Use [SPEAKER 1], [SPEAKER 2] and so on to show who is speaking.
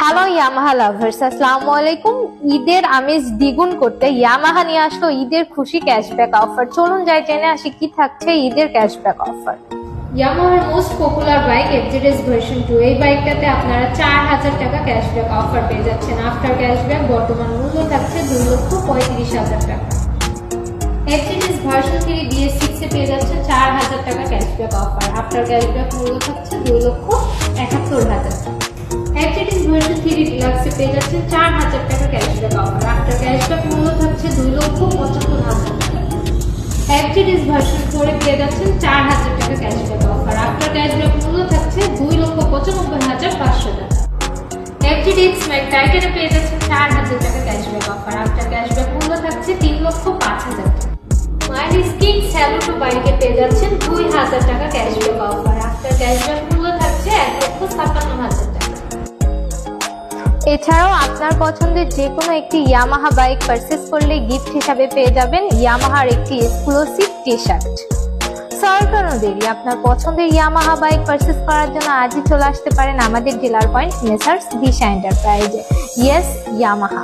[SPEAKER 1] Hello Yamaha lovers, আসসালামু আলাইকুম। ঈদের আমেজ দ্বিগুণ করতে ইয়ামাহা নিয়ে আসলো ঈদের খুশি ক্যাশব্যাক অফার। চলুন যাই জেনে আসি কি থাকছে ঈদের ক্যাশব্যাক অফার। ইয়ামাহার most popular bike FZS version 2, এই বাইকটাতে আপনারা 4000 টাকা ক্যাশব্যাক অফার পেয়ে যাচ্ছেন। আফটার ক্যাশব্যাক বর্তমান মূল্য থাকছে 2,35,000 টাকা। এফজেডএস ভার্সন 3 BS6 এ পেয়ে যাচ্ছেন 4000 টাকা ক্যাশব্যাক অফার। আফটার ক্যাশব্যাক মূল্য থাকছে 2,71,000 টাকা। এফজেডএস ভার্সন 3 ডিলাক্সে পেয়ে যাচ্ছেন 4000 টাকা ক্যাশব্যাক অফার। আফটার ক্যাশব্যাক মূল্য থাকছে 2,75,000 টাকা। এফজেডএস ভার্সন 4 এ পেয়ে যাচ্ছেন 4000 টাকা ক্যাশব্যাক অফার। আফটার ক্যাশব্যাক মূল্য থাকছে 2,95,500 টাকা। এফজেডএক্স ম্যাক টাইটানে পেয়ে যাচ্ছেন 4000 টাকা ক্যাশব্যাক অফার। আফটার ক্যাশব্যাক মূল্য থাকছে 3,05,000 টাকা। মাইলেজ কিং স্যালুটো বাইকে পেয়ে যাচ্ছেন 2000 টাকা ক্যাশব্যাক অফার। আফটার ক্যাশব্যাক মূল্য থাকছে 1,56,000 টাকা। এছাড়াও আপনার পছন্দের যে কোনো একটি ইয়ামাহা বাইক পারচেজ করলে গিফট হিসাবে পেয়ে যাবেন ইয়ামাহার একটি এক্সক্লুসিভ টি-শার্ট। সরকার দেরি, আপনার পছন্দের ইয়ামাহা বাইক পারচেজ করার জন্য আজই চলে আসতে পারেন আমাদের ডিলার পয়েন্ট মেসার্স দিশা এন্টারপ্রাইজে। Yes Yamaha.